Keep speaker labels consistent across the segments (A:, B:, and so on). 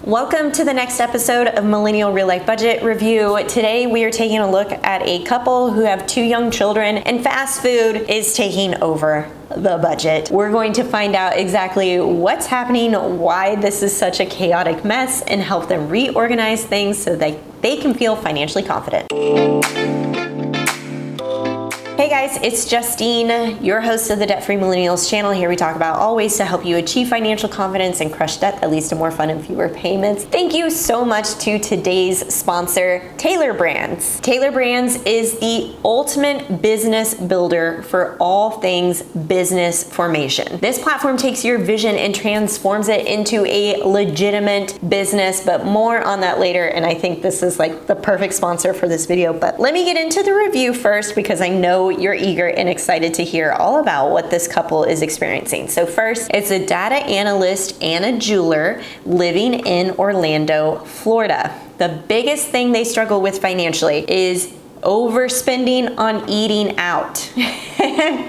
A: Welcome to the next episode of Millennial Real Life Budget Review. Today we are taking a look at a couple who have 2 young children and fast food is taking over the budget. We're going to find out exactly what's happening, why this is such a chaotic mess, and help them reorganize things so that they can feel financially confident. Hey guys, it's Justine, your host of the Debt Free Millennials channel. Here we talk about all ways to help you achieve financial confidence and crush debt that leads to more fun and fewer payments. Thank you so much to today's sponsor, Tailor Brands. Tailor Brands is the ultimate business builder for all things business formation. This platform takes your vision and transforms it into a legitimate business, but more on that later. And I think this is like the perfect sponsor for this video. But let me get into the review first because I know you're eager and excited to hear all about what this couple is experiencing. So first, it's a data analyst and a jeweler living in Orlando, Florida. The biggest thing they struggle with financially is overspending on eating out.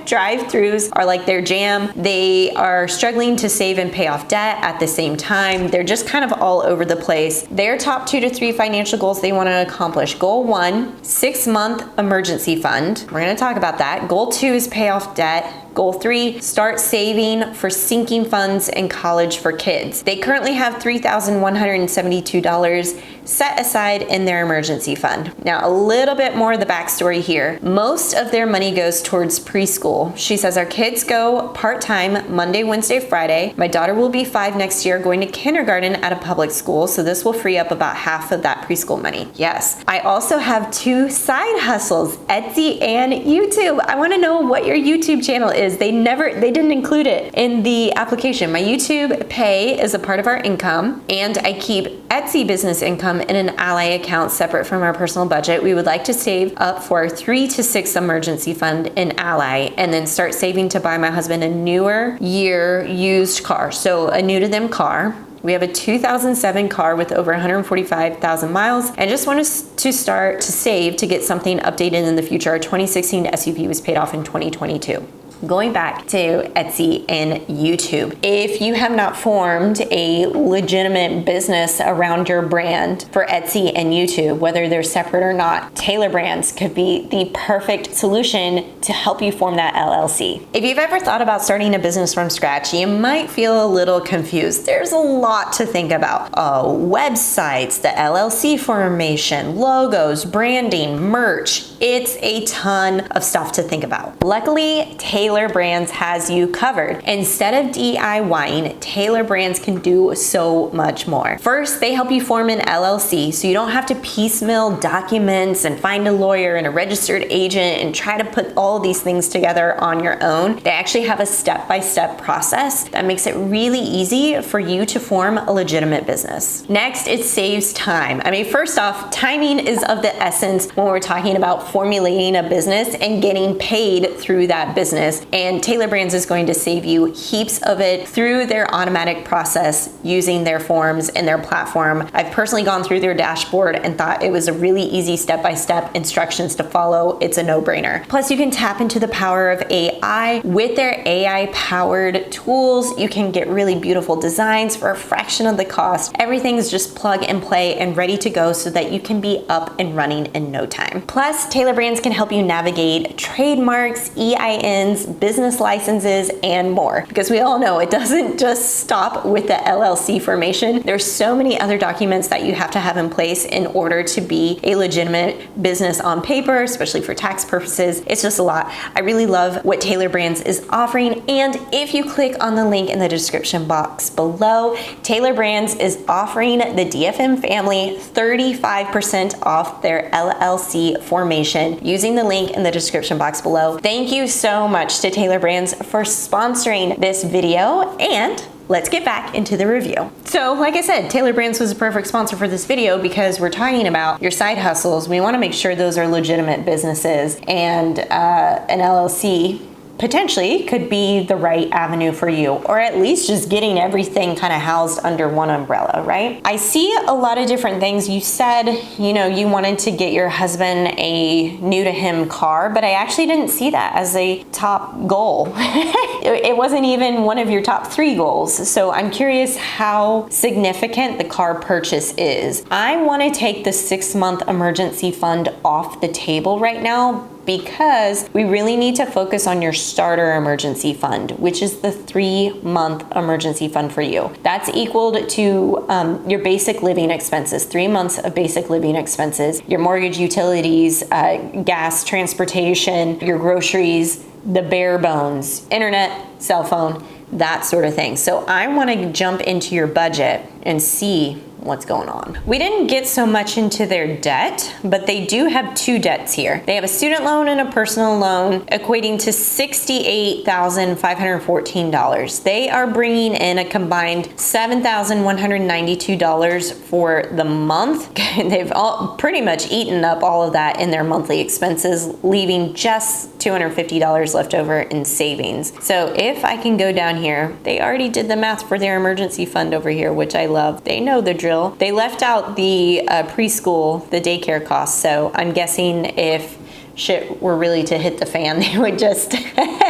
A: Drive-throughs are like their jam. They are struggling to save and pay off debt at the same time. They're just kind of all over the place. Their top 2 to 3 financial goals they want to accomplish. Goal 1, 6-month emergency fund. We're going to talk about that. Goal 2 is pay off debt. Goal 3, start saving for sinking funds in college for kids. They currently have $3,172 set aside in their emergency fund. Now, a little bit more of the backstory here. Most of their money goes towards preschool. She says, our kids go part-time Monday, Wednesday, Friday. My daughter will be 5 next year, going to kindergarten at a public school, so this will free up about half of that preschool money. Yes. I also have 2 side hustles, Etsy and YouTube. I want to know what your YouTube channel is. They didn't include it in the application. My YouTube pay is a part of our income, and I keep Etsy business income in an Ally account separate from our personal budget. We would like to save up for a 3 to 6 emergency fund in Ally and then start saving to buy my husband a newer year used car. So a new to them car. We have a 2007 car with over 145,000 miles and just want to start to save to get something updated in the future. Our 2016 SUV was paid off in 2022. Going back to Etsy and YouTube. If you have not formed a legitimate business around your brand for Etsy and YouTube, whether they're separate or not, Tailor Brands could be the perfect solution to help you form that LLC. If you've ever thought about starting a business from scratch, you might feel a little confused. There's a lot to think about. Websites, the LLC formation, logos, branding, merch. It's a ton of stuff to think about. Luckily, Tailor Brands has you covered. Instead of DIYing, Tailor Brands can do so much more. First, they help you form an LLC so you don't have to piecemeal documents and find a lawyer and a registered agent and try to put all of these things together on your own. They actually have a step-by-step process that makes it really easy for you to form a legitimate business. Next, it saves time. I mean, first off, timing is of the essence when we're talking about formulating a business and getting paid through that business. And Tailor Brands is going to save you heaps of it through their automatic process using their forms and their platform. I've personally gone through their dashboard and thought it was a really easy step-by-step instructions to follow. It's a no-brainer. Plus, you can tap into the power of AI. With their AI-powered tools, you can get really beautiful designs for a fraction of the cost. Everything's just plug and play and ready to go so that you can be up and running in no time. Plus, Tailor Brands can help you navigate trademarks, EINs, business licenses, and more. Because we all know it doesn't just stop with the LLC formation. There's so many other documents that you have to have in place in order to be a legitimate business on paper, especially for tax purposes. It's just a lot. I really love what Tailor Brands is offering. And if you click on the link in the description box below, Tailor Brands is offering the DFM family 35% off their LLC formation using the link in the description box below. Thank you so much to Tailor Brands for sponsoring this video, and let's get back into the review. So like I said, Tailor Brands was a perfect sponsor for this video because we're talking about your side hustles. We want to make sure those are legitimate businesses, and an LLC potentially could be the right avenue for you, or at least just getting everything kind of housed under one umbrella, right? I see a lot of different things. You said, you know, you wanted to get your husband a new to him car, but I actually didn't see that as a top goal. It wasn't even one of your top 3 goals. So I'm curious how significant the car purchase is. I want to take the 6-month emergency fund off the table right now, because we really need to focus on your starter emergency fund, which is the 3-month emergency fund for you. That's equal to your basic living expenses, 3 months of basic living expenses, your mortgage, utilities, gas, transportation, your groceries, the bare bones, internet, cell phone, that sort of thing. So I want to jump into your budget and see what's going on. We didn't get so much into their debt, but they do have 2 debts here. They have a student loan and a personal loan equating to $68,514. They are bringing in a combined $7,192 for the month. They've all pretty much eaten up all of that in their monthly expenses, leaving just $250 left over in savings. So if I can go down here, they already did the math for their emergency fund over here, which I love. They know the drill. They left out the preschool, the daycare costs. So I'm guessing if shit were really to hit the fan, they would just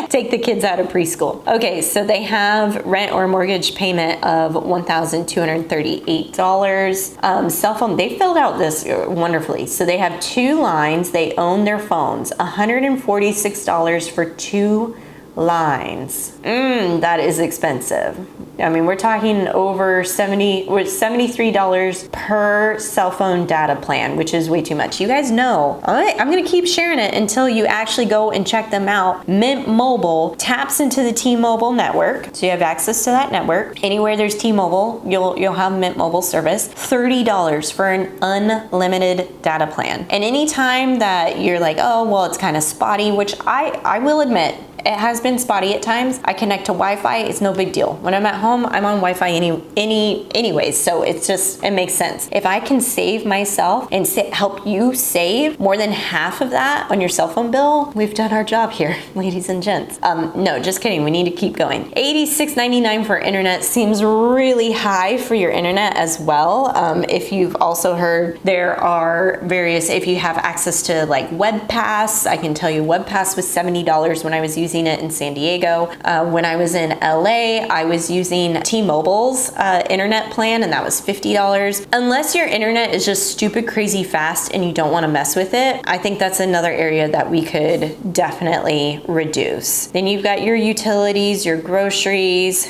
A: take the kids out of preschool. Okay, so they have rent or mortgage payment of $1,238. Cell phone, they filled out this wonderfully. So they have 2 lines. They own their phones. $146 for 2 lines. That is expensive. I mean, we're talking over $73 per cell phone data plan, which is way too much. You guys know, I'm gonna keep sharing it until you actually go and check them out. Mint Mobile taps into the T-Mobile network, so you have access to that network. Anywhere there's T-Mobile, you'll have Mint Mobile service. $30 for an unlimited data plan. And anytime that you're like, oh, well, it's kind of spotty, which I will admit, it has been spotty at times. I connect to Wi-Fi, it's no big deal. When I'm at home, I'm on Wi-Fi anyways, so it makes sense. If I can save myself and help you save more than half of that on your cell phone bill, we've done our job here, ladies and gents. No, just kidding, we need to keep going. $86.99 for internet seems really high for your internet as well. If you've also heard, there are various, if you have access to like WebPass, I can tell you WebPass was $70 when I was using it in San Diego. When I was in LA, I was using T-Mobile's internet plan, and that was $50. Unless your internet is just stupid crazy fast and you don't want to mess with it, I think that's another area that we could definitely reduce. Then you've got your utilities, your groceries,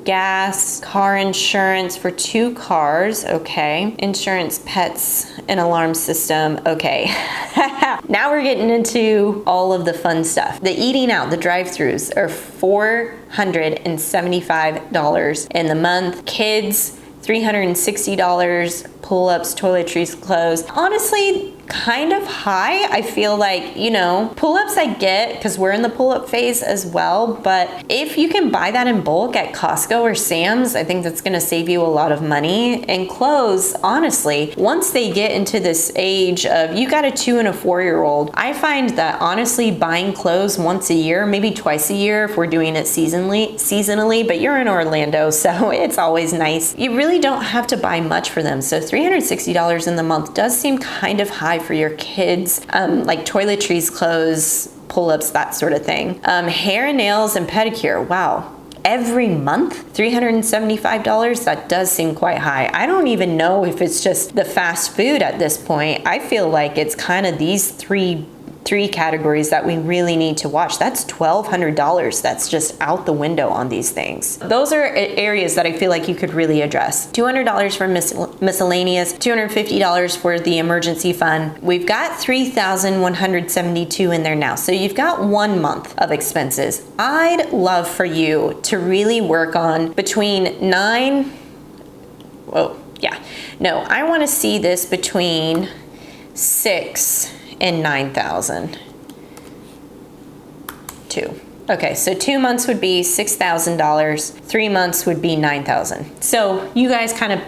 A: gas, car insurance for 2 cars, okay. Insurance, pets, an alarm system, okay. Now we're getting into all of the fun stuff. The eating out, the drive-thrus are $475 in the month. Kids, $360, pull-ups, toiletries, clothes. Honestly, kind of high. I feel like, you know, pull-ups I get because we're in the pull-up phase as well, but if you can buy that in bulk at Costco or Sam's, I think that's gonna save you a lot of money. And clothes, honestly, once they get into this age of, you got a 2 and a 4-year-old, I find that honestly buying clothes once a year, maybe twice a year if we're doing it seasonally, but you're in Orlando, so it's always nice. You really don't have to buy much for them. So $360 in the month does seem kind of high for your kids, like toiletries, clothes, pull-ups, that sort of thing. Hair and nails and pedicure, wow. Every month, $375, that does seem quite high. I don't even know if it's just the fast food at this point. I feel like it's kind of these three categories that we really need to watch. That's $1,200 that's just out the window on these things. Those are areas that I feel like you could really address. $200 for miscellaneous, $250 for the emergency fund. We've got $3,172 in there now. So you've got 1 month of expenses. I'd love for you to really work on between I want to see this between 6 and 9,000. 2. Okay, so 2 months would be $6,000. 3 months would be $9,000. So you guys kind of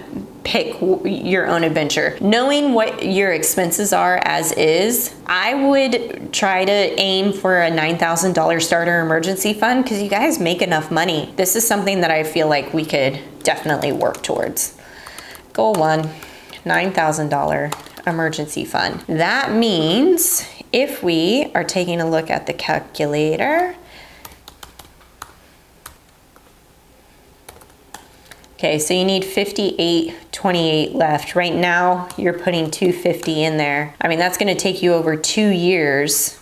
A: pick your own adventure. Knowing what your expenses are as is, I would try to aim for a $9,000 starter emergency fund because you guys make enough money. This is something that I feel like we could definitely work towards. Goal 1, $9,000 emergency fund. That means if we are taking a look at the calculator, okay, so you need 58.28 left. Right now, you're putting 250 in there. I mean, that's gonna take you over 2 years.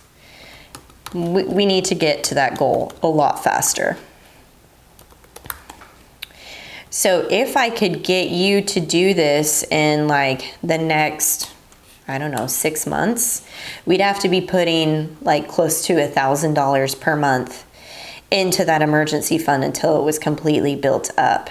A: We need to get to that goal a lot faster. So if I could get you to do this in like the next, I don't know, 6 months, we'd have to be putting like close to $1,000 per month into that emergency fund until it was completely built up.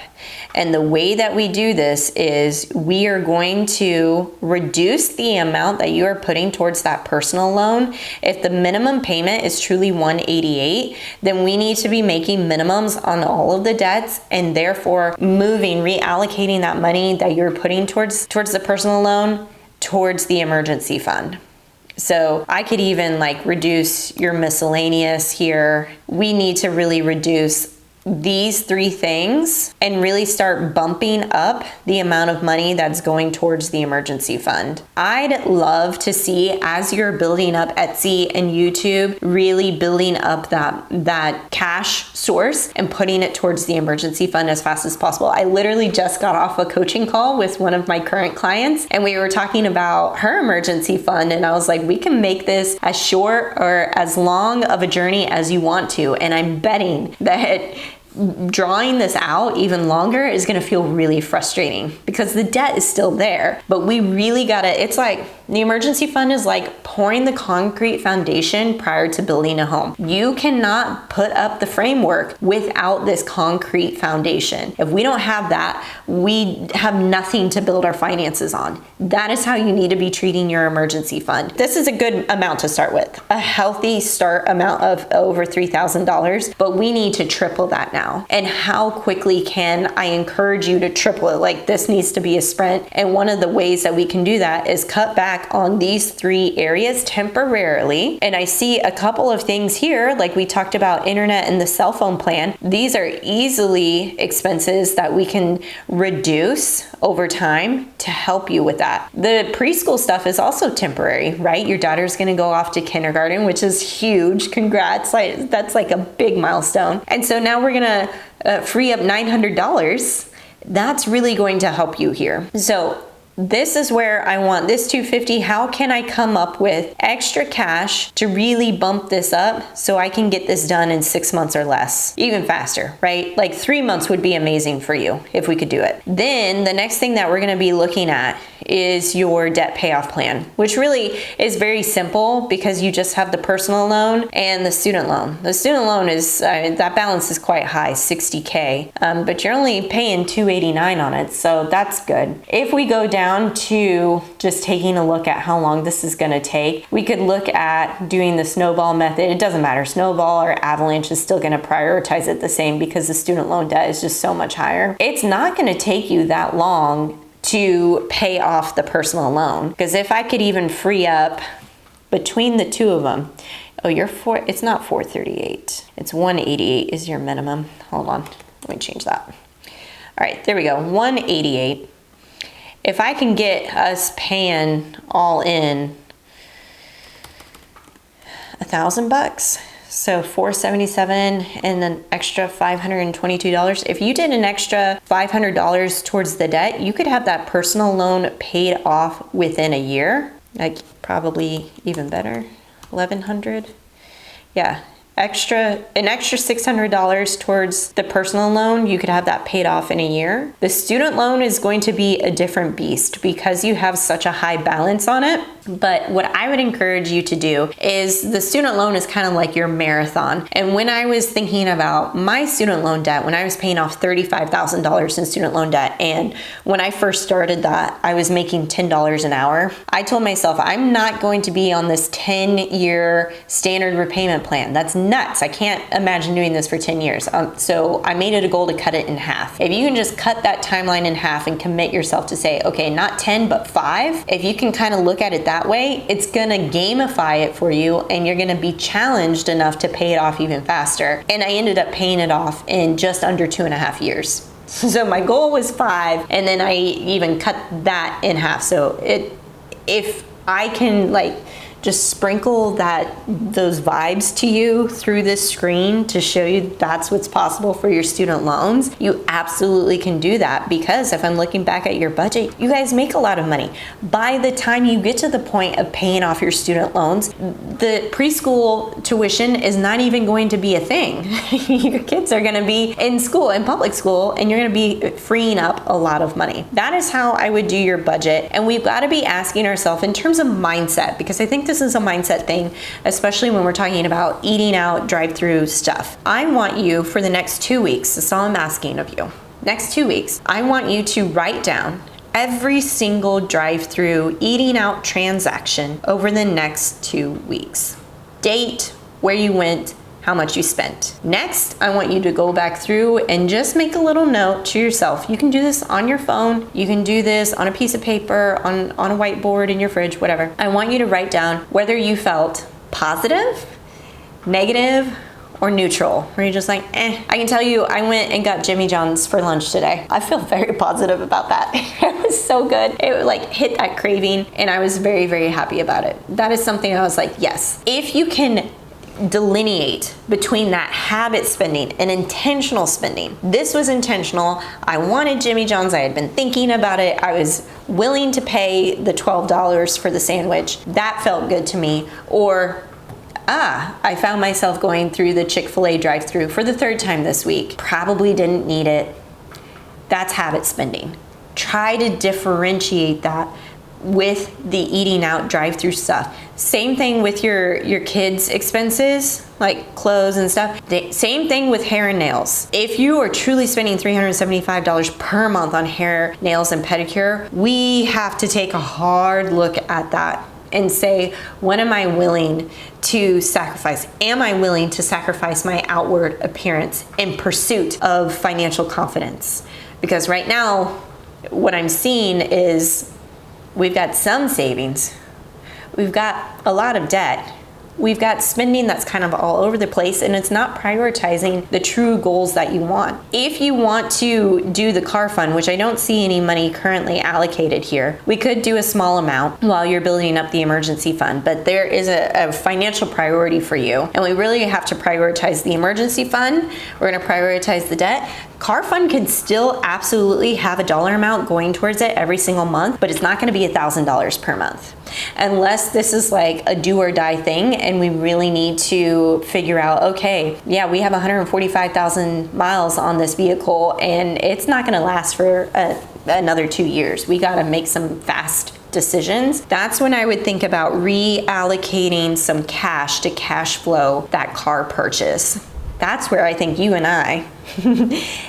A: And the way that we do this is we are going to reduce the amount that you are putting towards that personal loan. If the minimum payment is truly $188, then we need to be making minimums on all of the debts and therefore reallocating that money that you're putting towards the personal loan towards the emergency fund. So I could even like reduce your miscellaneous here. We need to really reduce these 3 things and really start bumping up the amount of money that's going towards the emergency fund. I'd love to see, as you're building up Etsy and YouTube, really building up that cash source and putting it towards the emergency fund as fast as possible. I literally just got off a coaching call with one of my current clients and we were talking about her emergency fund, and I was like, we can make this as short or as long of a journey as you want to, and I'm betting that drawing this out even longer is going to feel really frustrating because the debt is still there. But we really gotta, it's like the emergency fund is like pouring the concrete foundation prior to building a home. You cannot put up the framework without this concrete foundation. If we don't have that, we have nothing to build our finances on. That is how you need to be treating your emergency fund. This is a good amount to start with, a healthy start amount of over $3,000, but we need to triple that now. And how quickly can I encourage you to triple it? Like, this needs to be a sprint. And one of the ways that we can do that is cut back on these 3 areas temporarily. And I see a couple of things here, like we talked about internet and the cell phone plan. These are easily expenses that we can reduce over time to help you with that. The preschool stuff is also temporary, right? Your daughter's gonna go off to kindergarten, which is huge. Congrats, that's like a big milestone. And so now we're gonna free up $900. That's really going to help you here. So this is where I want this 250. How can I come up with extra cash to really bump this up so I can get this done in 6 months or less, even faster, right? Like 3 months would be amazing for you if we could do it. Then the next thing that we're going to be looking at is your debt payoff plan, which really is very simple because you just have the personal loan and the student loan. The student loan is, that balance is quite high, $60K, but you're only paying $289 on it, so that's good. If we go down to just taking a look at how long this is going to take, we could look at doing the snowball method. It doesn't matter, snowball or avalanche is still going to prioritize it the same because the student loan debt is just so much higher. It's not going to take you that long to pay off the personal loan, because if I could even free up between the 2 of them, it's not 438, it's 188 is your minimum. Hold on, let me change that. All right, there we go, 188. If I can get us paying all in $1,000, so $477 and an extra $522. If you did an extra $500 towards the debt, you could have that personal loan paid off within a year. Like probably even better, $1,100. Yeah. An extra $600 towards the personal loan, you could have that paid off in a year. The student loan is going to be a different beast because you have such a high balance on it. But what I would encourage you to do is, the student loan is kind of like your marathon. And when I was thinking about my student loan debt, when I was paying off $35,000 in student loan debt, and when I first started that, I was making $10 an hour. I told myself, I'm not going to be on this 10-year standard repayment plan. That's nuts. I can't imagine doing this for 10 years. So I made it a goal to cut it in half. If you can just cut that timeline in half and commit yourself to say, okay, not 10, but 5, if you can kind of look at it that way, it's gonna gamify it for you, and you're gonna be challenged enough to pay it off even faster. And I ended up paying it off in just under 2.5 years. So my goal was 5, and then I even cut that in half. So if I can just sprinkle those vibes to you through this screen to show you that's what's possible for your student loans, you absolutely can do that. Because if I'm looking back at your budget, you guys make a lot of money. By the time you get to the point of paying off your student loans, the preschool tuition is not even going to be a thing. Your kids are gonna be in school, in public school, and you're gonna be freeing up a lot of money. That is how I would do your budget. And we've gotta be asking ourselves in terms of mindset, because I think this is a mindset thing, especially when we're talking about eating out, drive-through stuff. I want you, for the next 2 weeks, that's all I'm asking of you. Next 2 weeks, I want you to write down every single drive-through eating out transaction over the next 2 weeks. Date, where you went, how much you spent. Next, I want you to go back through and just make a little note to yourself. You can do this on your phone. You can do this on a piece of paper, on a whiteboard in your fridge, whatever. I want you to write down whether you felt positive, negative, or neutral, where you're just like, I can tell you, I went and got Jimmy John's for lunch today. I feel very positive about that. It was so good. It hit that craving, and I was very, very happy about it. That is something I was like, yes. If you can delineate between that habit spending and intentional spending. This was intentional. I wanted Jimmy John's. I had been thinking about it. I was willing to pay the $12 for the sandwich. That felt good to me. Or I found myself going through the Chick-fil-A drive-thru for the 3rd time this week. Probably didn't need it. That's habit spending. Try to differentiate that with the eating out drive-through stuff. Same thing with your kids' expenses, like clothes and stuff. Same thing with hair and nails. If you are truly spending $375 per month on hair, nails, and pedicure, we have to take a hard look at that and say, what am I willing to sacrifice? Am I willing to sacrifice my outward appearance in pursuit of financial confidence? Because right now, what I'm seeing is we've got some savings, we've got a lot of debt, we've got spending that's kind of all over the place, and it's not prioritizing the true goals that you want. If you want to do the car fund, which I don't see any money currently allocated here, we could do a small amount while you're building up the emergency fund, but there is a financial priority for you, and we really have to prioritize the emergency fund. We're gonna prioritize the debt. Car fund can still absolutely have a dollar amount going towards it every single month, but it's not gonna be $1,000 per month. Unless this is like a do or die thing and we really need to figure out, okay, yeah, we have 145,000 miles on this vehicle and it's not gonna last for another 2 years. We gotta make some fast decisions. That's when I would think about reallocating some cash to cash flow that car purchase. That's where I think you and I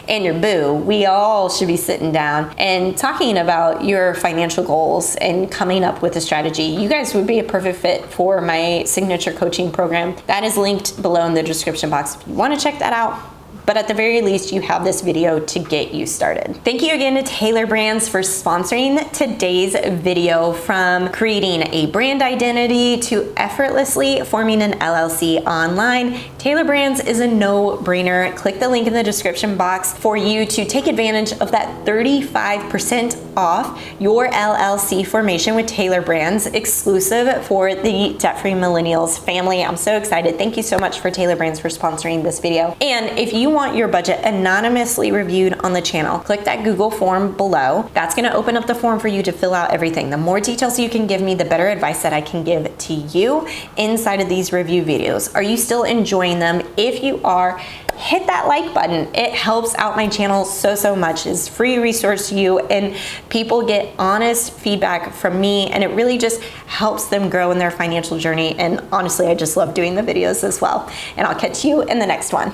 A: and your boo, we all should be sitting down and talking about your financial goals and coming up with a strategy. You guys would be a perfect fit for my signature coaching program. That is linked below in the description box if you want to check that out. But at the very least, you have this video to get you started. Thank you again to Taylor Brands for sponsoring today's video. From creating a brand identity to effortlessly forming an LLC online, Taylor Brands is a no-brainer. Click the link in the description box for you to take advantage of that 35% off your LLC formation with Taylor Brands, exclusive for the Debt-Free Millennials family. I'm so excited. Thank you so much for Taylor Brands for sponsoring this video. And if you want your budget anonymously reviewed on the channel, click that Google form below. That's going to open up the form for you to fill out everything. The more details you can give me, the better advice that I can give to you inside of these review videos. Are you still enjoying them? If you are, hit that like button. It helps out my channel so much. It's a free resource to you, and people get honest feedback from me, and it really just helps them grow in their financial journey. And honestly, I just love doing the videos as well. And I'll catch you in the next one.